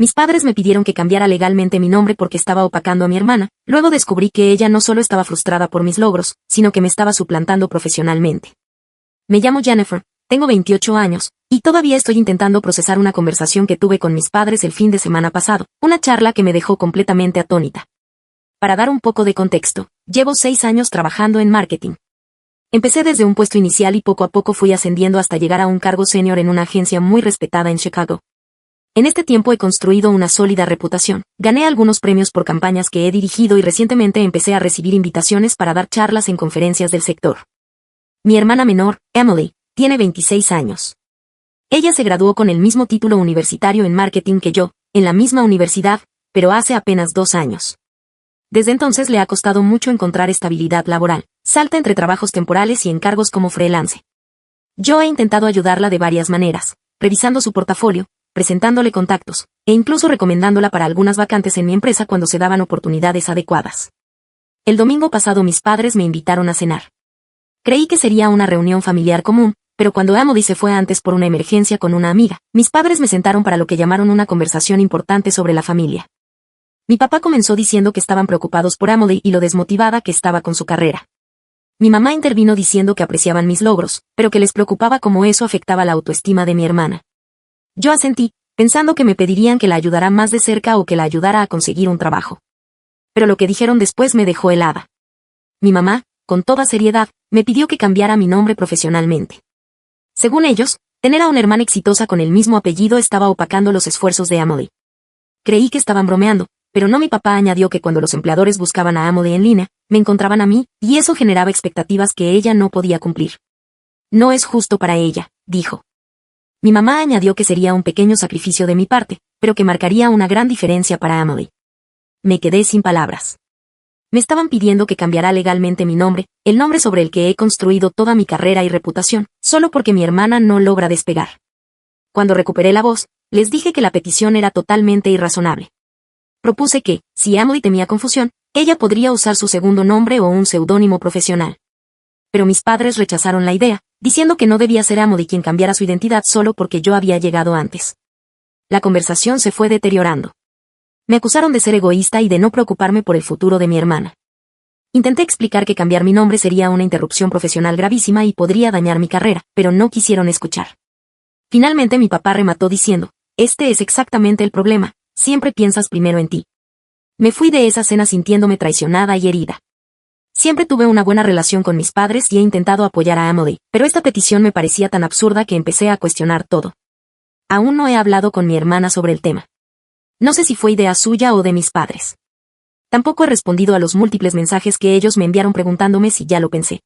Mis padres me pidieron que cambiara legalmente mi nombre porque estaba opacando a mi hermana. Luego descubrí que ella no solo estaba frustrada por mis logros, sino que me estaba suplantando profesionalmente. Me llamo Jennifer, tengo 28 años, y todavía estoy intentando procesar una conversación que tuve con mis padres el fin de semana pasado, una charla que me dejó completamente atónita. Para dar un poco de contexto, llevo 6 años trabajando en marketing. Empecé desde un puesto inicial y poco a poco fui ascendiendo hasta llegar a un cargo senior en una agencia muy respetada en Chicago. En este tiempo he construido una sólida reputación, gané algunos premios por campañas que he dirigido y recientemente empecé a recibir invitaciones para dar charlas en conferencias del sector. Mi hermana menor, Emily, tiene 26 años. Ella se graduó con el mismo título universitario en marketing que yo, en la misma universidad, pero hace apenas 2 años. Desde entonces le ha costado mucho encontrar estabilidad laboral, salta entre trabajos temporales y encargos como freelance. Yo he intentado ayudarla de varias maneras, revisando su portafolio, presentándole contactos, e incluso recomendándola para algunas vacantes en mi empresa cuando se daban oportunidades adecuadas. El domingo pasado mis padres me invitaron a cenar. Creí que sería una reunión familiar común, pero cuando Emily se fue antes por una emergencia con una amiga, mis padres me sentaron para lo que llamaron una conversación importante sobre la familia. Mi papá comenzó diciendo que estaban preocupados por Emily y lo desmotivada que estaba con su carrera. Mi mamá intervino diciendo que apreciaban mis logros, pero que les preocupaba cómo eso afectaba la autoestima de mi hermana. Yo asentí, pensando que me pedirían que la ayudara más de cerca o que la ayudara a conseguir un trabajo. Pero lo que dijeron después me dejó helada. Mi mamá, con toda seriedad, me pidió que cambiara mi nombre profesionalmente. Según ellos, tener a una hermana exitosa con el mismo apellido estaba opacando los esfuerzos de Emily. Creí que estaban bromeando, pero no. Mi papá añadió que cuando los empleadores buscaban a Emily en línea, me encontraban a mí, y eso generaba expectativas que ella no podía cumplir. No es justo para ella, dijo. Mi mamá añadió que sería un pequeño sacrificio de mi parte, pero que marcaría una gran diferencia para Emily. Me quedé sin palabras. Me estaban pidiendo que cambiara legalmente mi nombre, el nombre sobre el que he construido toda mi carrera y reputación, solo porque mi hermana no logra despegar. Cuando recuperé la voz, les dije que la petición era totalmente irrazonable. Propuse que, si Emily temía confusión, ella podría usar su segundo nombre o un seudónimo profesional. Pero mis padres rechazaron la idea, diciendo que no debía ser Emily quien cambiara su identidad solo porque yo había llegado antes. La conversación se fue deteriorando. Me acusaron de ser egoísta y de no preocuparme por el futuro de mi hermana. Intenté explicar que cambiar mi nombre sería una interrupción profesional gravísima y podría dañar mi carrera, pero no quisieron escuchar. Finalmente mi papá remató diciendo, este es exactamente el problema, siempre piensas primero en ti. Me fui de esa cena sintiéndome traicionada y herida. Siempre tuve una buena relación con mis padres y he intentado apoyar a Emily, pero esta petición me parecía tan absurda que empecé a cuestionar todo. Aún no he hablado con mi hermana sobre el tema. No sé si fue idea suya o de mis padres. Tampoco he respondido a los múltiples mensajes que ellos me enviaron preguntándome si ya lo pensé.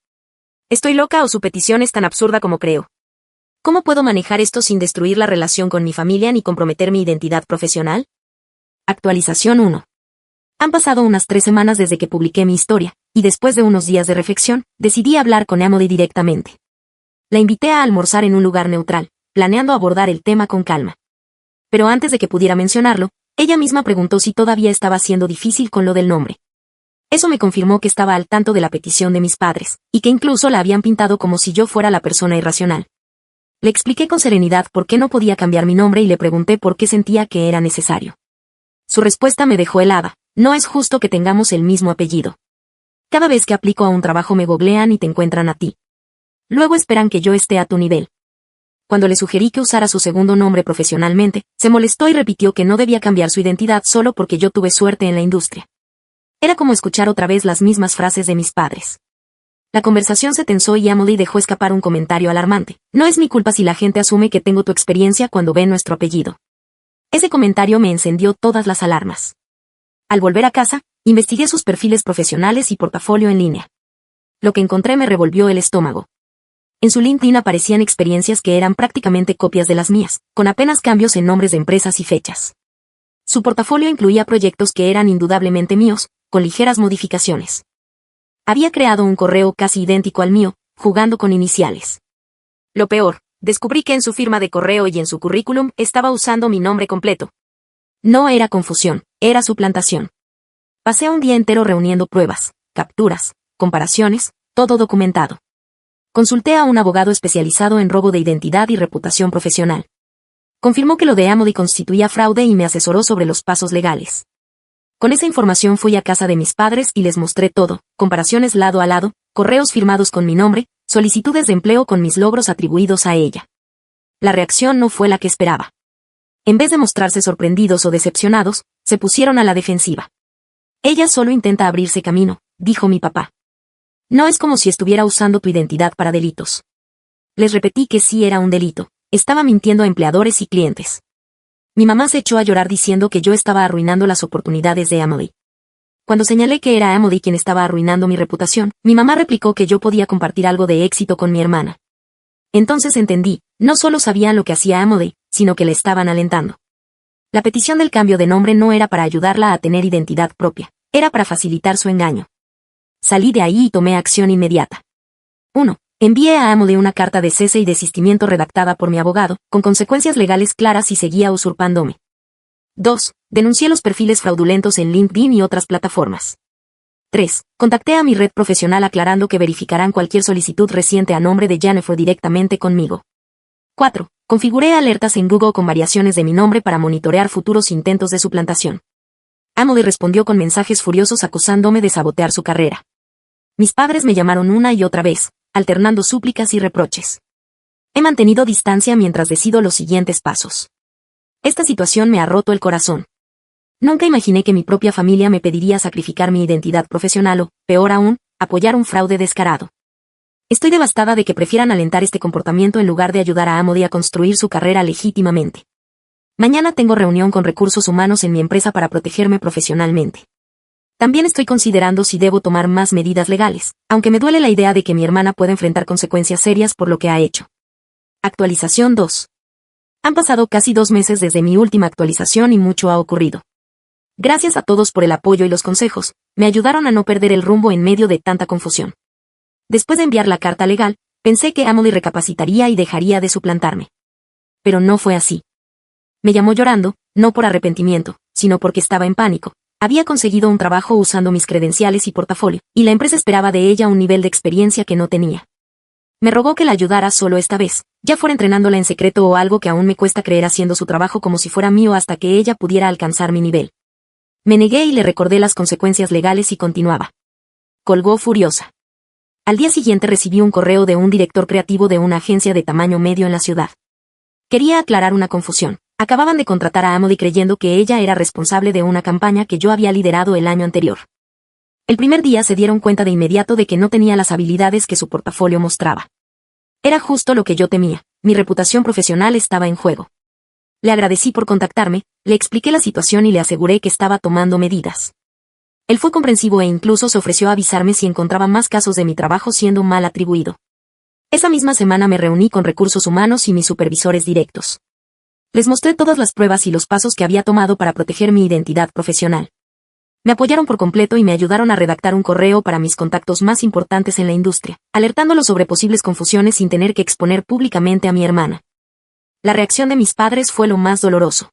¿Estoy loca o su petición es tan absurda como creo? ¿Cómo puedo manejar esto sin destruir la relación con mi familia ni comprometer mi identidad profesional? Actualización 1. Han pasado unas 3 semanas desde que publiqué mi historia, y después de unos días de reflexión, decidí hablar con Emily directamente. La invité a almorzar en un lugar neutral, planeando abordar el tema con calma. Pero antes de que pudiera mencionarlo, ella misma preguntó si todavía estaba siendo difícil con lo del nombre. Eso me confirmó que estaba al tanto de la petición de mis padres, y que incluso la habían pintado como si yo fuera la persona irracional. Le expliqué con serenidad por qué no podía cambiar mi nombre y le pregunté por qué sentía que era necesario. Su respuesta me dejó helada. No es justo que tengamos el mismo apellido. Cada vez que aplico a un trabajo me googlean y te encuentran a ti. Luego esperan que yo esté a tu nivel. Cuando le sugerí que usara su segundo nombre profesionalmente, se molestó y repitió que no debía cambiar su identidad solo porque yo tuve suerte en la industria. Era como escuchar otra vez las mismas frases de mis padres. La conversación se tensó y Emily dejó escapar un comentario alarmante. No es mi culpa si la gente asume que tengo tu experiencia cuando ve nuestro apellido. Ese comentario me encendió todas las alarmas. Al volver a casa, investigué sus perfiles profesionales y portafolio en línea. Lo que encontré me revolvió el estómago. En su LinkedIn aparecían experiencias que eran prácticamente copias de las mías, con apenas cambios en nombres de empresas y fechas. Su portafolio incluía proyectos que eran indudablemente míos, con ligeras modificaciones. Había creado un correo casi idéntico al mío, jugando con iniciales. Lo peor, descubrí que en su firma de correo y en su currículum estaba usando mi nombre completo. No era confusión, era suplantación. Pasé un día entero reuniendo pruebas, capturas, comparaciones, todo documentado. Consulté a un abogado especializado en robo de identidad y reputación profesional. Confirmó que lo de Amody constituía fraude y me asesoró sobre los pasos legales. Con esa información fui a casa de mis padres y les mostré todo, comparaciones lado a lado, correos firmados con mi nombre, solicitudes de empleo con mis logros atribuidos a ella. La reacción no fue la que esperaba. En vez de mostrarse sorprendidos o decepcionados, se pusieron a la defensiva. Ella solo intenta abrirse camino, dijo mi papá. No es como si estuviera usando tu identidad para delitos. Les repetí que sí era un delito, estaba mintiendo a empleadores y clientes. Mi mamá se echó a llorar diciendo que yo estaba arruinando las oportunidades de Amody. Cuando señalé que era Amody quien estaba arruinando mi reputación, mi mamá replicó que yo podía compartir algo de éxito con mi hermana. Entonces entendí, no solo sabían lo que hacía Amody, sino que le estaban alentando. La petición del cambio de nombre no era para ayudarla a tener identidad propia, era para facilitar su engaño. Salí de ahí y tomé acción inmediata. 1. Envié a Amody una carta de cese y desistimiento redactada por mi abogado, con consecuencias legales claras si seguía usurpándome. 2. Denuncié los perfiles fraudulentos en LinkedIn y otras plataformas. 3. Contacté a mi red profesional aclarando que verificarán cualquier solicitud reciente a nombre de Jennifer directamente conmigo. 4. Configuré alertas en Google con variaciones de mi nombre para monitorear futuros intentos de suplantación. Amody respondió con mensajes furiosos acusándome de sabotear su carrera. Mis padres me llamaron una y otra vez, alternando súplicas y reproches. He mantenido distancia mientras decido los siguientes pasos. Esta situación me ha roto el corazón. Nunca imaginé que mi propia familia me pediría sacrificar mi identidad profesional o, peor aún, apoyar un fraude descarado. Estoy devastada de que prefieran alentar este comportamiento en lugar de ayudar a Amody a construir su carrera legítimamente. Mañana tengo reunión con recursos humanos en mi empresa para protegerme profesionalmente. También estoy considerando si debo tomar más medidas legales, aunque me duele la idea de que mi hermana pueda enfrentar consecuencias serias por lo que ha hecho. Actualización 2. Han pasado casi 2 meses desde mi última actualización y mucho ha ocurrido. Gracias a todos por el apoyo y los consejos, me ayudaron a no perder el rumbo en medio de tanta confusión. Después de enviar la carta legal, pensé que Amody recapacitaría y dejaría de suplantarme. Pero no fue así. Me llamó llorando, no por arrepentimiento, sino porque estaba en pánico. Había conseguido un trabajo usando mis credenciales y portafolio, y la empresa esperaba de ella un nivel de experiencia que no tenía. Me rogó que la ayudara solo esta vez, ya fuera entrenándola en secreto o algo que aún me cuesta creer haciendo su trabajo como si fuera mío hasta que ella pudiera alcanzar mi nivel. Me negué y le recordé las consecuencias legales y continuaba. Colgó furiosa. Al día siguiente recibí un correo de un director creativo de una agencia de tamaño medio en la ciudad. Quería aclarar una confusión. Acababan de contratar a Amody creyendo que ella era responsable de una campaña que yo había liderado el año anterior. El primer día se dieron cuenta de inmediato de que no tenía las habilidades que su portafolio mostraba. Era justo lo que yo temía, mi reputación profesional estaba en juego. Le agradecí por contactarme, le expliqué la situación y le aseguré que estaba tomando medidas. Él fue comprensivo e incluso se ofreció a avisarme si encontraba más casos de mi trabajo siendo mal atribuido. Esa misma semana me reuní con recursos humanos y mis supervisores directos. Les mostré todas las pruebas y los pasos que había tomado para proteger mi identidad profesional. Me apoyaron por completo y me ayudaron a redactar un correo para mis contactos más importantes en la industria, alertándolos sobre posibles confusiones sin tener que exponer públicamente a mi hermana. La reacción de mis padres fue lo más doloroso.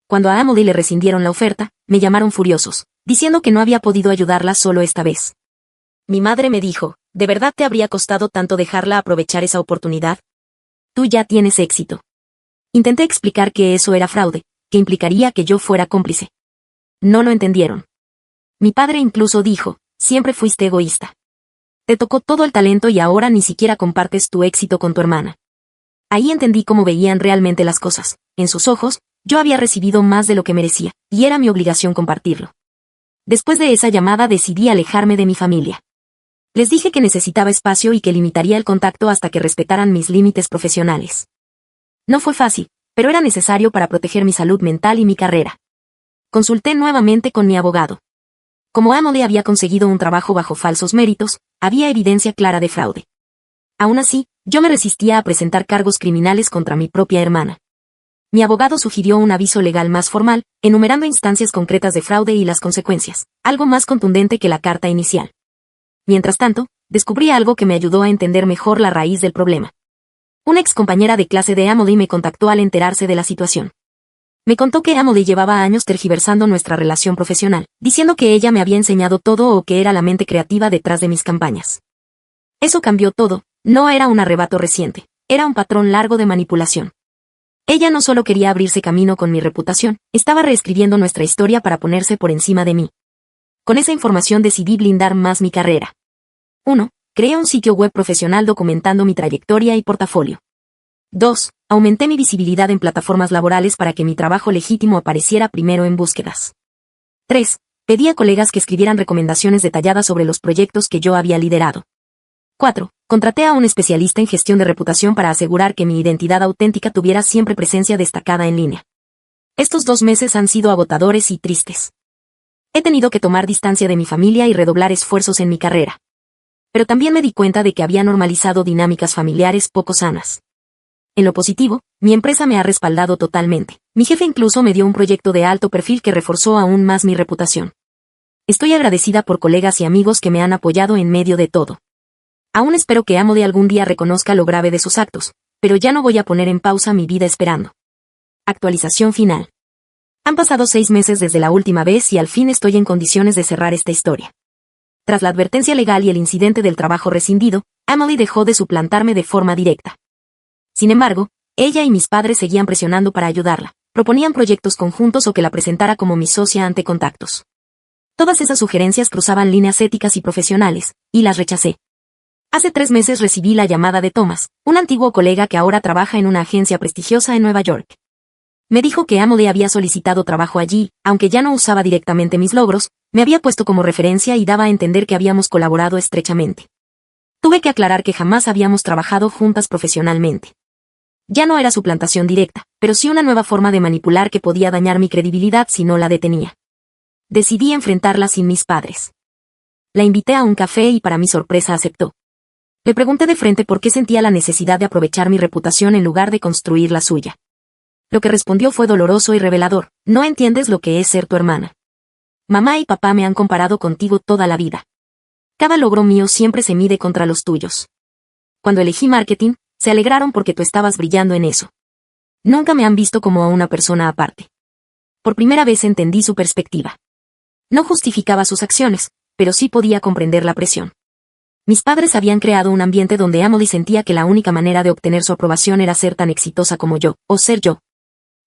Cuando a Amody le rescindieron la oferta, me llamaron furiosos, diciendo que no había podido ayudarla solo esta vez. Mi madre me dijo, ¿de verdad te habría costado tanto dejarla aprovechar esa oportunidad? Tú ya tienes éxito. Intenté explicar que eso era fraude, que implicaría que yo fuera cómplice. No lo entendieron. Mi padre incluso dijo, siempre fuiste egoísta. Te tocó todo el talento y ahora ni siquiera compartes tu éxito con tu hermana. Ahí entendí cómo veían realmente las cosas. En sus ojos, yo había recibido más de lo que merecía, y era mi obligación compartirlo. Después de esa llamada decidí alejarme de mi familia. Les dije que necesitaba espacio y que limitaría el contacto hasta que respetaran mis límites profesionales. No fue fácil, pero era necesario para proteger mi salud mental y mi carrera. Consulté nuevamente con mi abogado. Como Amody había conseguido un trabajo bajo falsos méritos, había evidencia clara de fraude. Aún así, yo me resistía a presentar cargos criminales contra mi propia hermana. Mi abogado sugirió un aviso legal más formal, enumerando instancias concretas de fraude y las consecuencias, algo más contundente que la carta inicial. Mientras tanto, descubrí algo que me ayudó a entender mejor la raíz del problema. Una ex compañera de clase de Amody me contactó al enterarse de la situación. Me contó que Amody llevaba años tergiversando nuestra relación profesional, diciendo que ella me había enseñado todo o que era la mente creativa detrás de mis campañas. Eso cambió todo, no era un arrebato reciente, era un patrón largo de manipulación. Ella no solo quería abrirse camino con mi reputación, estaba reescribiendo nuestra historia para ponerse por encima de mí. Con esa información decidí blindar más mi carrera. 1. Creé un sitio web profesional documentando mi trayectoria y portafolio. 2. Aumenté mi visibilidad en plataformas laborales para que mi trabajo legítimo apareciera primero en búsquedas. 3. Pedí a colegas que escribieran recomendaciones detalladas sobre los proyectos que yo había liderado. 4. Contraté a un especialista en gestión de reputación para asegurar que mi identidad auténtica tuviera siempre presencia destacada en línea. Estos 2 meses han sido agotadores y tristes. He tenido que tomar distancia de mi familia y redoblar esfuerzos en mi carrera. Pero también me di cuenta de que había normalizado dinámicas familiares poco sanas. En lo positivo, mi empresa me ha respaldado totalmente. Mi jefe incluso me dio un proyecto de alto perfil que reforzó aún más mi reputación. Estoy agradecida por colegas y amigos que me han apoyado en medio de todo. Aún espero que Amway algún día reconozca lo grave de sus actos, pero ya no voy a poner en pausa mi vida esperando. Actualización final. Han pasado 6 meses desde la última vez y al fin estoy en condiciones de cerrar esta historia. Tras la advertencia legal y el incidente del trabajo rescindido, Amway dejó de suplantarme de forma directa. Sin embargo, ella y mis padres seguían presionando para ayudarla, proponían proyectos conjuntos o que la presentara como mi socia ante contactos. Todas esas sugerencias cruzaban líneas éticas y profesionales, y las rechacé. Hace 3 meses recibí la llamada de Thomas, un antiguo colega que ahora trabaja en una agencia prestigiosa en Nueva York. Me dijo que Amway había solicitado trabajo allí, aunque ya no usaba directamente mis logros, me había puesto como referencia y daba a entender que habíamos colaborado estrechamente. Tuve que aclarar que jamás habíamos trabajado juntas profesionalmente. Ya no era suplantación directa, pero sí una nueva forma de manipular que podía dañar mi credibilidad si no la detenía. Decidí enfrentarla sin mis padres. La invité a un café y para mi sorpresa aceptó. Le pregunté de frente por qué sentía la necesidad de aprovechar mi reputación en lugar de construir la suya. Lo que respondió fue doloroso y revelador: no entiendes lo que es ser tu hermana. Mamá y papá me han comparado contigo toda la vida. Cada logro mío siempre se mide contra los tuyos. Cuando elegí marketing, se alegraron porque tú estabas brillando en eso. Nunca me han visto como a una persona aparte. Por primera vez entendí su perspectiva. No justificaba sus acciones, pero sí podía comprender la presión. Mis padres habían creado un ambiente donde Amway sentía que la única manera de obtener su aprobación era ser tan exitosa como yo, o ser yo.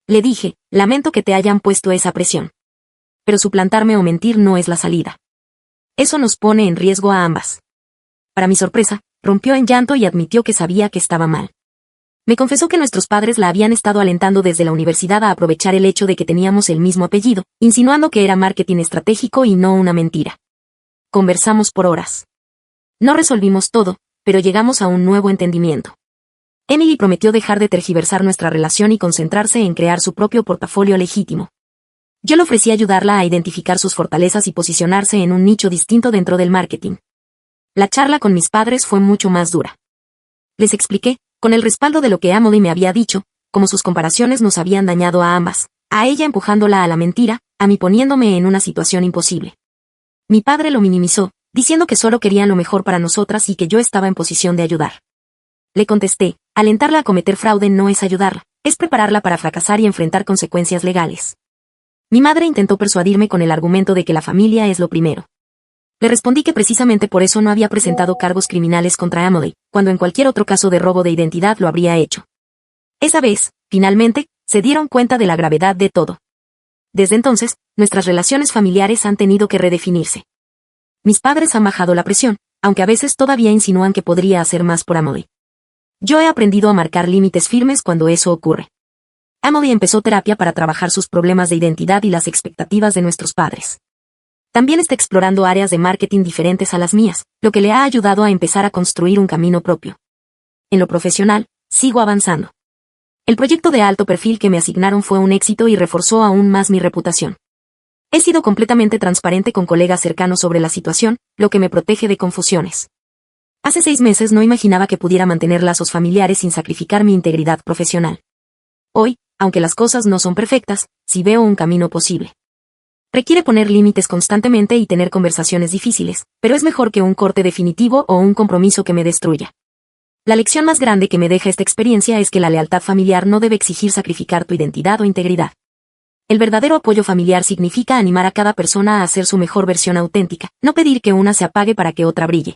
Le dije: lamento que te hayan puesto esa presión. Pero suplantarme o mentir no es la salida. Eso nos pone en riesgo a ambas. Para mi sorpresa, rompió en llanto y admitió que sabía que estaba mal. Me confesó que nuestros padres la habían estado alentando desde la universidad a aprovechar el hecho de que teníamos el mismo apellido, insinuando que era marketing estratégico y no una mentira. Conversamos por horas. No resolvimos todo, pero llegamos a un nuevo entendimiento. Emily prometió dejar de tergiversar nuestra relación y concentrarse en crear su propio portafolio legítimo. Yo le ofrecí ayudarla a identificar sus fortalezas y posicionarse en un nicho distinto dentro del marketing. La charla con mis padres fue mucho más dura. Les expliqué, con el respaldo de lo que Amway me había dicho, cómo sus comparaciones nos habían dañado a ambas, a ella empujándola a la mentira, a mí poniéndome en una situación imposible. Mi padre lo minimizó, diciendo que solo querían lo mejor para nosotras y que yo estaba en posición de ayudar. Le contesté: alentarla a cometer fraude no es ayudarla, es prepararla para fracasar y enfrentar consecuencias legales. Mi madre intentó persuadirme con el argumento de que la familia es lo primero. Le respondí que precisamente por eso no había presentado cargos criminales contra Amway, cuando en cualquier otro caso de robo de identidad lo habría hecho. Esa vez, finalmente, se dieron cuenta de la gravedad de todo. Desde entonces, nuestras relaciones familiares han tenido que redefinirse. Mis padres han bajado la presión, aunque a veces todavía insinúan que podría hacer más por Amway. Yo he aprendido a marcar límites firmes cuando eso ocurre. Amway empezó terapia para trabajar sus problemas de identidad y las expectativas de nuestros padres. También está explorando áreas de marketing diferentes a las mías, lo que le ha ayudado a empezar a construir un camino propio. En lo profesional, sigo avanzando. El proyecto de alto perfil que me asignaron fue un éxito y reforzó aún más mi reputación. He sido completamente transparente con colegas cercanos sobre la situación, lo que me protege de confusiones. Hace 6 meses no imaginaba que pudiera mantener lazos familiares sin sacrificar mi integridad profesional. Hoy, aunque las cosas no son perfectas, sí veo un camino posible. Requiere poner límites constantemente y tener conversaciones difíciles, pero es mejor que un corte definitivo o un compromiso que me destruya. La lección más grande que me deja esta experiencia es que la lealtad familiar no debe exigir sacrificar tu identidad o integridad. El verdadero apoyo familiar significa animar a cada persona a ser su mejor versión auténtica, no pedir que una se apague para que otra brille.